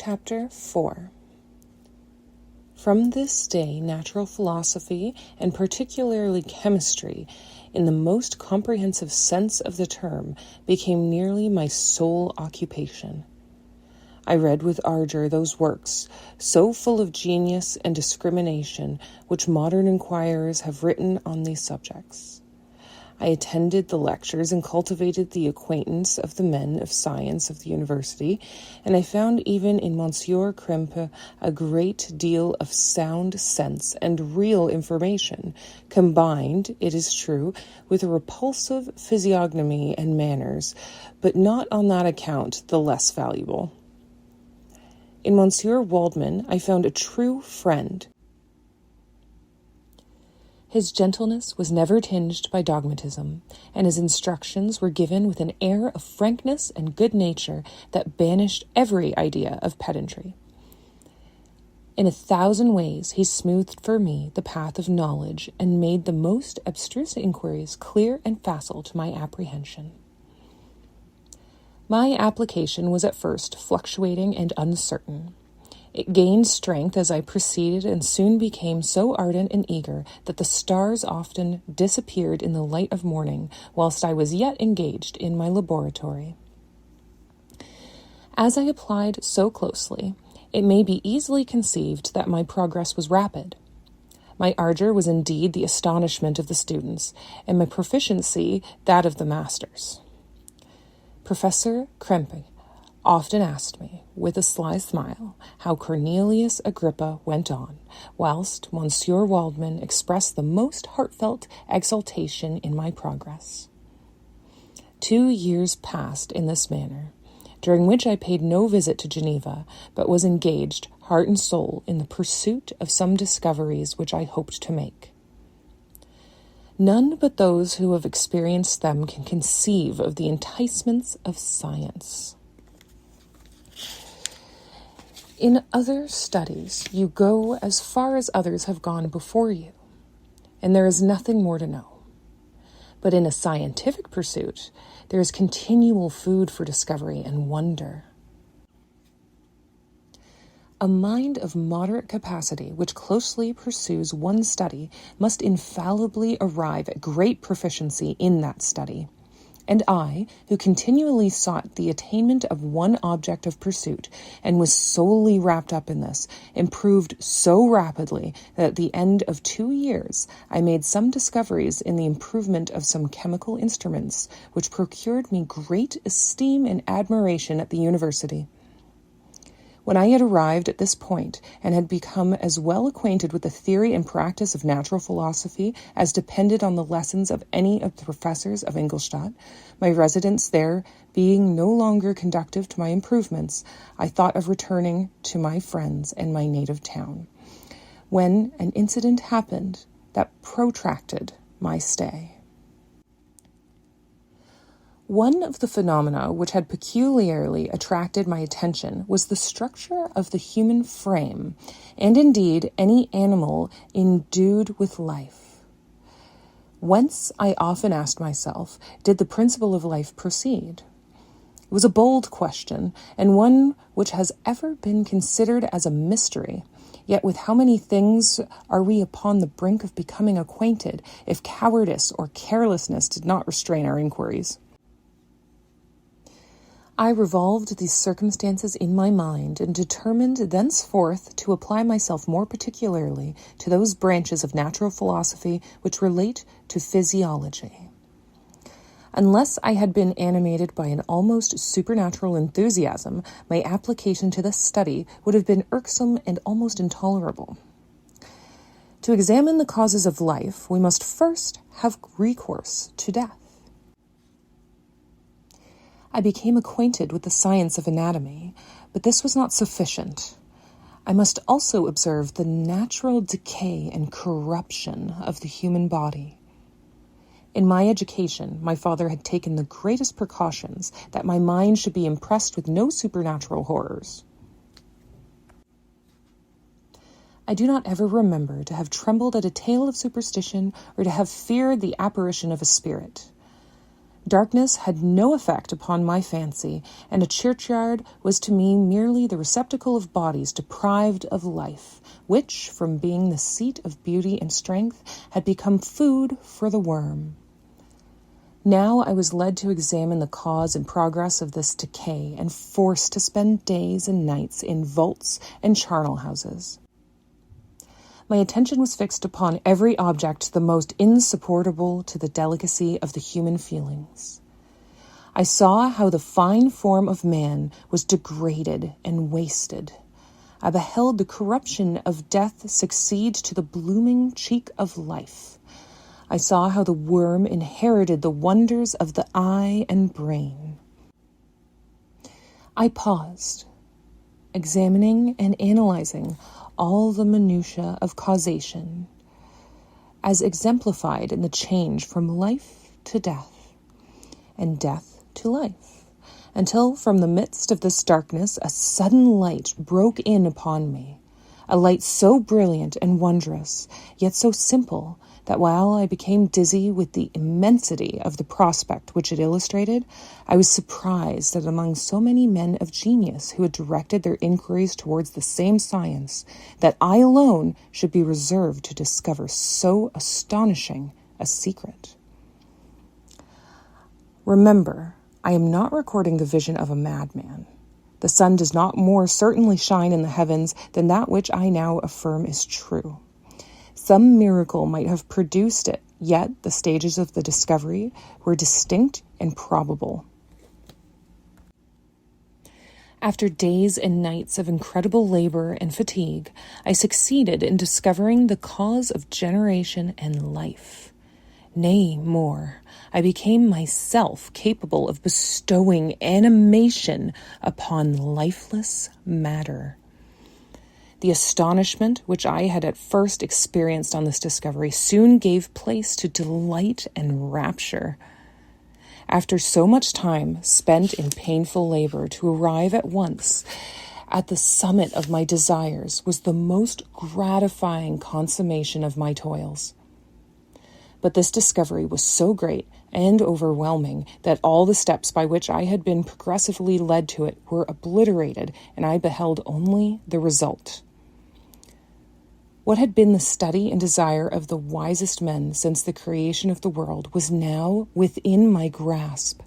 Chapter 4. From this day, natural philosophy, and particularly chemistry, in the most comprehensive sense of the term, became nearly my sole occupation. I read with ardor those works, so full of genius and discrimination, which modern inquirers have written on these subjects. I attended the lectures and cultivated the acquaintance of the men of science of the university, and I found even in Monsieur Krempe a great deal of sound sense and real information, combined, it is true, with a repulsive physiognomy and manners, but not on that account the less valuable. In Monsieur Waldman I found a true friend. His gentleness was never tinged by dogmatism, and his instructions were given with an air of frankness and good nature that banished every idea of pedantry. In 1,000 ways he smoothed for me the path of knowledge and made the most abstruse inquiries clear and facile to my apprehension. My application was at first fluctuating and uncertain. It gained strength as I proceeded and soon became so ardent and eager that the stars often disappeared in the light of morning whilst I was yet engaged in my laboratory. As I applied so closely, it may be easily conceived that my progress was rapid. My ardor was indeed the astonishment of the students, and my proficiency that of the masters. Professor Krempe often asked me, with a sly smile, how Cornelius Agrippa went on, whilst Monsieur Waldman expressed the most heartfelt exultation in my progress. 2 years passed in this manner, during which I paid no visit to Geneva, but was engaged, heart and soul, in the pursuit of some discoveries which I hoped to make. None but those who have experienced them can conceive of the enticements of science. In other studies, you go as far as others have gone before you, and there is nothing more to know. But in a scientific pursuit, there is continual food for discovery and wonder. A mind of moderate capacity which closely pursues one study must infallibly arrive at great proficiency in that study. And I, who continually sought the attainment of one object of pursuit, and was solely wrapped up in this, improved so rapidly that at the end of 2 years I made some discoveries in the improvement of some chemical instruments, which procured me great esteem and admiration at the university. When I had arrived at this point, and had become as well acquainted with the theory and practice of natural philosophy as depended on the lessons of any of the professors of Ingolstadt, my residence there being no longer conducive to my improvements, I thought of returning to my friends and my native town, when an incident happened that protracted my stay. One of the phenomena which had peculiarly attracted my attention was the structure of the human frame, and indeed any animal endued with life. Whence, I often asked myself, did the principle of life proceed? It was a bold question, and one which has ever been considered as a mystery. Yet with how many things are we upon the brink of becoming acquainted, if cowardice or carelessness did not restrain our inquiries? I revolved these circumstances in my mind and determined thenceforth to apply myself more particularly to those branches of natural philosophy which relate to physiology. Unless I had been animated by an almost supernatural enthusiasm, my application to this study would have been irksome and almost intolerable. To examine the causes of life, we must first have recourse to death. I became acquainted with the science of anatomy, but this was not sufficient. I must also observe the natural decay and corruption of the human body. In my education, my father had taken the greatest precautions that my mind should be impressed with no supernatural horrors. I do not ever remember to have trembled at a tale of superstition or to have feared the apparition of a spirit. Darkness had no effect upon my fancy, and a churchyard was to me merely the receptacle of bodies deprived of life, which, from being the seat of beauty and strength, had become food for the worm. Now I was led to examine the cause and progress of this decay, and forced to spend days and nights in vaults and charnel houses. My attention was fixed upon every object the most insupportable to the delicacy of the human feelings. I saw how the fine form of man was degraded and wasted. I beheld the corruption of death succeed to the blooming cheek of life. I saw how the worm inherited the wonders of the eye and brain. I paused, examining and analyzing all the minutiae of causation, as exemplified in the change from life to death, and death to life, until from the midst of this darkness a sudden light broke in upon me, a light so brilliant and wondrous, yet so simple, that while I became dizzy with the immensity of the prospect which it illustrated, I was surprised that among so many men of genius who had directed their inquiries towards the same science, that I alone should be reserved to discover so astonishing a secret. Remember, I am not recording the vision of a madman. The sun does not more certainly shine in the heavens than that which I now affirm is true. Some miracle might have produced it, yet the stages of the discovery were distinct and probable. After days and nights of incredible labor and fatigue, I succeeded in discovering the cause of generation and life. Nay, more, I became myself capable of bestowing animation upon lifeless matter. The astonishment which I had at first experienced on this discovery soon gave place to delight and rapture. After so much time spent in painful labor, to arrive at once at the summit of my desires was the most gratifying consummation of my toils. But this discovery was so great and overwhelming that all the steps by which I had been progressively led to it were obliterated, and I beheld only the result. What had been the study and desire of the wisest men since the creation of the world was now within my grasp.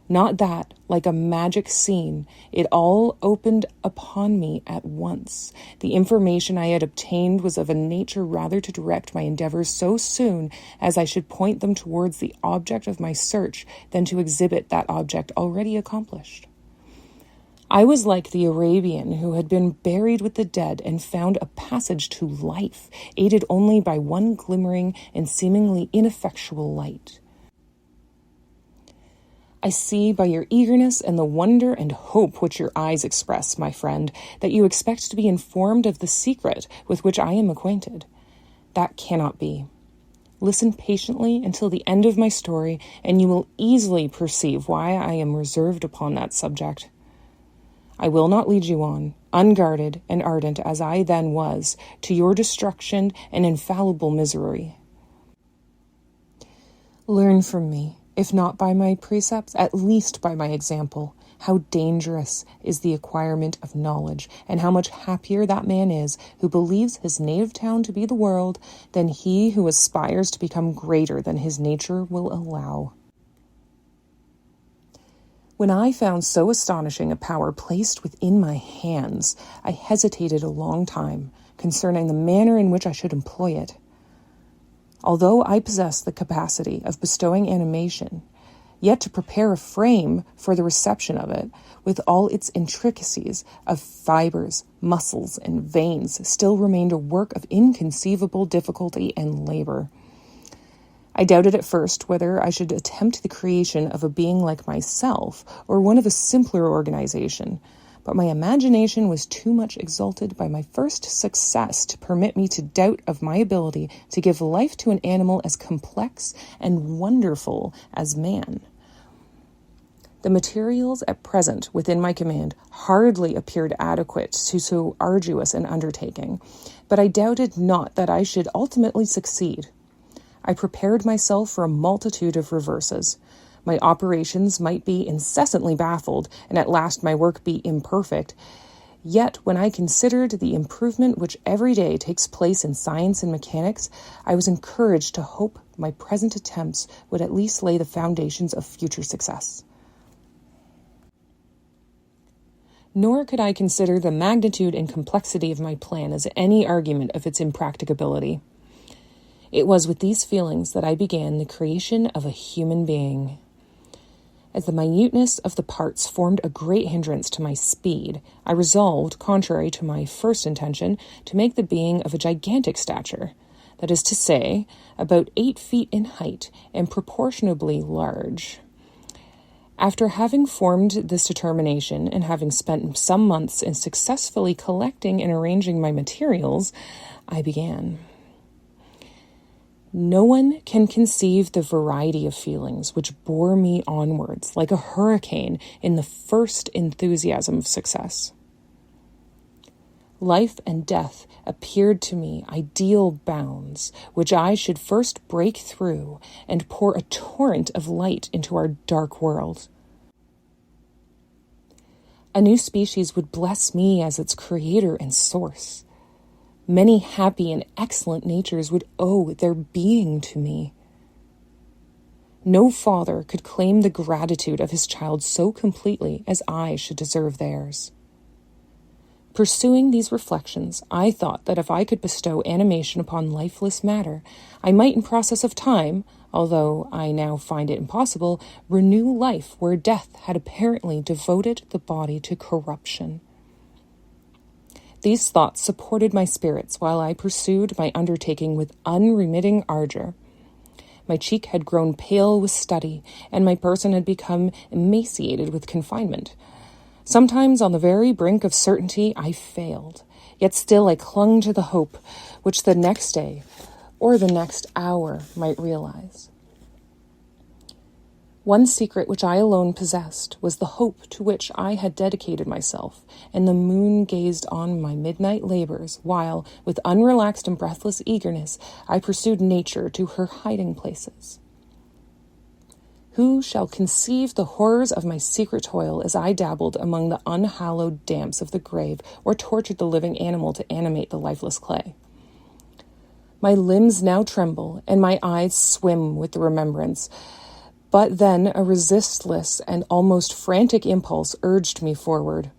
Not that, like a magic scene, it all opened upon me at once. The information I had obtained was of a nature rather to direct my endeavors so soon as I should point them towards the object of my search than to exhibit that object already accomplished. I was like the Arabian who had been buried with the dead and found a passage to life, aided only by one glimmering and seemingly ineffectual light. I see by your eagerness and the wonder and hope which your eyes express, my friend, that you expect to be informed of the secret with which I am acquainted. That cannot be. Listen patiently until the end of my story, and you will easily perceive why I am reserved upon that subject. I will not lead you on, unguarded and ardent as I then was, to your destruction and infallible misery. Learn from me, if not by my precepts, at least by my example, how dangerous is the acquirement of knowledge, and how much happier that man is who believes his native town to be the world than he who aspires to become greater than his nature will allow. When I found so astonishing a power placed within my hands, I hesitated a long time concerning the manner in which I should employ it. Although I possess the capacity of bestowing animation, yet to prepare a frame for the reception of it, with all its intricacies of fibers, muscles, and veins, still remained a work of inconceivable difficulty and labor. I doubted at first whether I should attempt the creation of a being like myself, or one of a simpler organization, but my imagination was too much exalted by my first success to permit me to doubt of my ability to give life to an animal as complex and wonderful as man. The materials at present within my command hardly appeared adequate to so arduous an undertaking, but I doubted not that I should ultimately succeed. I prepared myself for a multitude of reverses, My operations might be incessantly baffled, and at last my work be imperfect. Yet, when I considered the improvement which every day takes place in science and mechanics, I was encouraged to hope my present attempts would at least lay the foundations of future success. Nor could I consider the magnitude and complexity of my plan as any argument of its impracticability. It was with these feelings that I began the creation of a human being. As the minuteness of the parts formed a great hindrance to my speed, I resolved, contrary to my first intention, to make the being of a gigantic stature, that is to say, about 8 feet in height and proportionably large. After having formed this determination and having spent some months in successfully collecting and arranging my materials, I began. No one can conceive the variety of feelings which bore me onwards like a hurricane in the first enthusiasm of success. Life and death appeared to me ideal bounds, which I should first break through and pour a torrent of light into our dark world. A new species would bless me as its creator and source. Many happy and excellent natures would owe their being to me. No father could claim the gratitude of his child so completely as I should deserve theirs. Pursuing these reflections, I thought that if I could bestow animation upon lifeless matter, I might in process of time, although I now find it impossible, renew life where death had apparently devoted the body to corruption. These thoughts supported my spirits while I pursued my undertaking with unremitting ardor. My cheek had grown pale with study, and my person had become emaciated with confinement. Sometimes on the very brink of certainty I failed, yet still I clung to the hope which the next day or the next hour might realize. One secret which I alone possessed was the hope to which I had dedicated myself, and the moon gazed on my midnight labors while, with unrelaxed and breathless eagerness, I pursued nature to her hiding places. Who shall conceive the horrors of my secret toil as I dabbled among the unhallowed damps of the grave or tortured the living animal to animate the lifeless clay? My limbs now tremble, and my eyes swim with the remembrance. But then a resistless and almost frantic impulse urged me forward.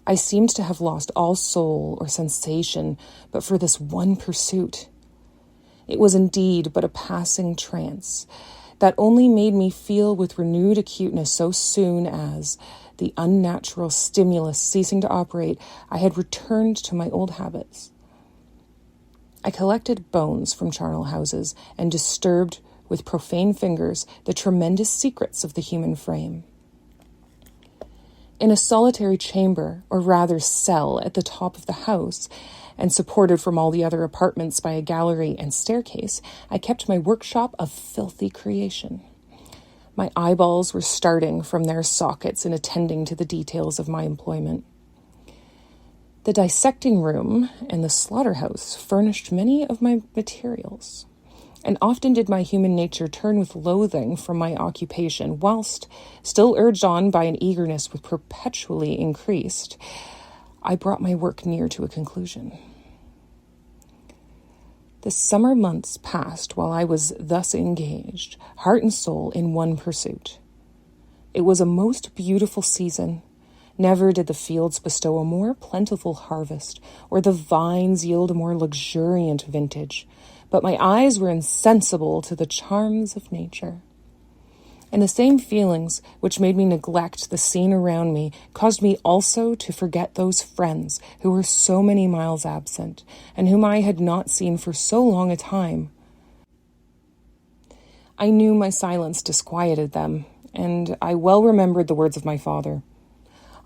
I seemed to have lost all soul or sensation but for this one pursuit. It was indeed but a passing trance that only made me feel with renewed acuteness so soon as, the unnatural stimulus ceasing to operate, I had returned to my old habits. I collected bones from charnel houses and disturbed with profane fingers the tremendous secrets of the human frame. In a solitary chamber, or rather cell, at the top of the house, and supported from all the other apartments by a gallery and staircase, I kept my workshop of filthy creation. My eyeballs were starting from their sockets in attending to the details of my employment. The dissecting room and the slaughterhouse furnished many of my materials, and often did my human nature turn with loathing from my occupation, whilst, still urged on by an eagerness which perpetually increased, I brought my work near to a conclusion. The summer months passed while I was thus engaged, heart and soul, in one pursuit. It was a most beautiful season. Never did the fields bestow a more plentiful harvest, or the vines yield a more luxuriant vintage, but my eyes were insensible to the charms of nature. And the same feelings which made me neglect the scene around me caused me also to forget those friends who were so many miles absent, and whom I had not seen for so long a time. I knew my silence disquieted them, and I well remembered the words of my father.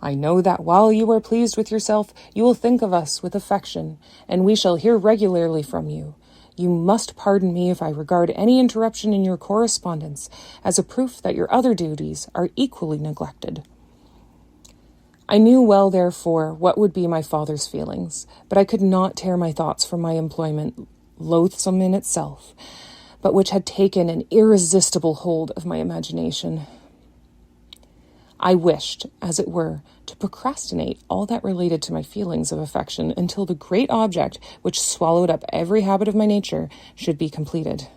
I know that while you are pleased with yourself, you will think of us with affection, and we shall hear regularly from you. You must pardon me if I regard any interruption in your correspondence as a proof that your other duties are equally neglected. I knew well, therefore, what would be my father's feelings, but I could not tear my thoughts from my employment, loathsome in itself. but which had taken an irresistible hold of my imagination. I wished, as it were, to procrastinate all that related to my feelings of affection until the great object which swallowed up every habit of my nature should be completed.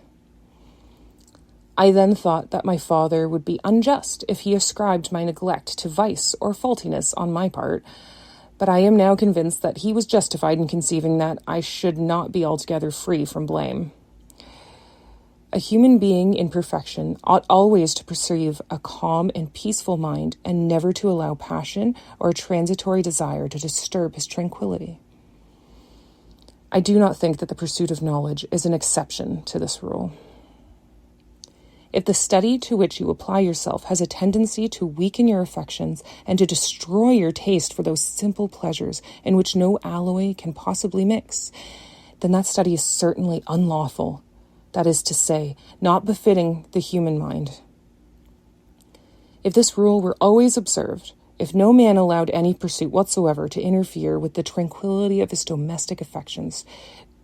I then thought that my father would be unjust if he ascribed my neglect to vice or faultiness on my part, but I am now convinced that he was justified in conceiving that I should not be altogether free from blame. A human being in perfection ought always to perceive a calm and peaceful mind and never to allow passion or a transitory desire to disturb his tranquility. I do not think that the pursuit of knowledge is an exception to this rule. If the study to which you apply yourself has a tendency to weaken your affections and to destroy your taste for those simple pleasures in which no alloy can possibly mix, then that study is certainly unlawful. That is to say, not befitting the human mind. If this rule were always observed, if no man allowed any pursuit whatsoever to interfere with the tranquility of his domestic affections,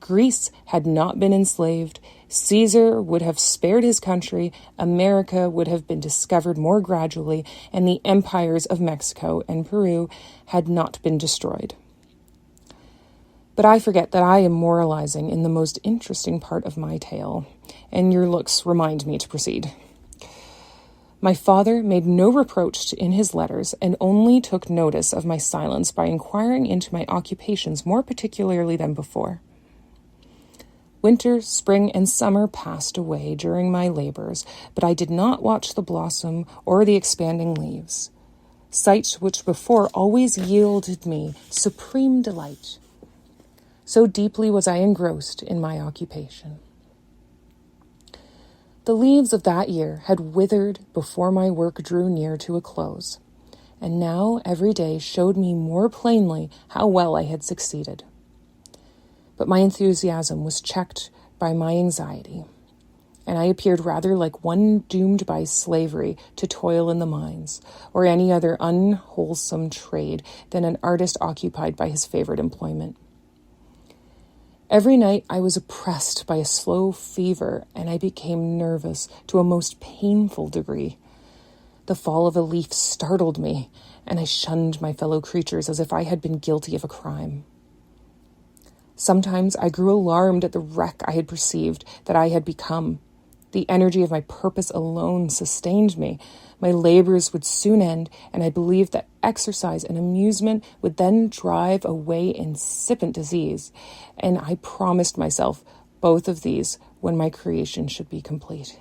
Greece had not been enslaved, Caesar would have spared his country, America would have been discovered more gradually, and the empires of Mexico and Peru had not been destroyed. But I forget that I am moralizing in the most interesting part of my tale, and your looks remind me to proceed. My father made no reproach in his letters, and only took notice of my silence by inquiring into my occupations more particularly than before. Winter, spring, and summer passed away during my labors, but I did not watch the blossom or the expanding leaves, sights which before always yielded me supreme delight. So deeply was I engrossed in my occupation. The leaves of that year had withered before my work drew near to a close, and now every day showed me more plainly how well I had succeeded. But my enthusiasm was checked by my anxiety, and I appeared rather like one doomed by slavery to toil in the mines, or any other unwholesome trade, than an artist occupied by his favorite employment. Every night I was oppressed by a slow fever, and I became nervous to a most painful degree. The fall of a leaf startled me, and I shunned my fellow creatures as if I had been guilty of a crime. Sometimes I grew alarmed at the wreck I had perceived that I had become. The energy of my purpose alone sustained me. My labors would soon end, and I believed that exercise and amusement would then drive away incipient disease, and I promised myself both of these when my creation should be complete.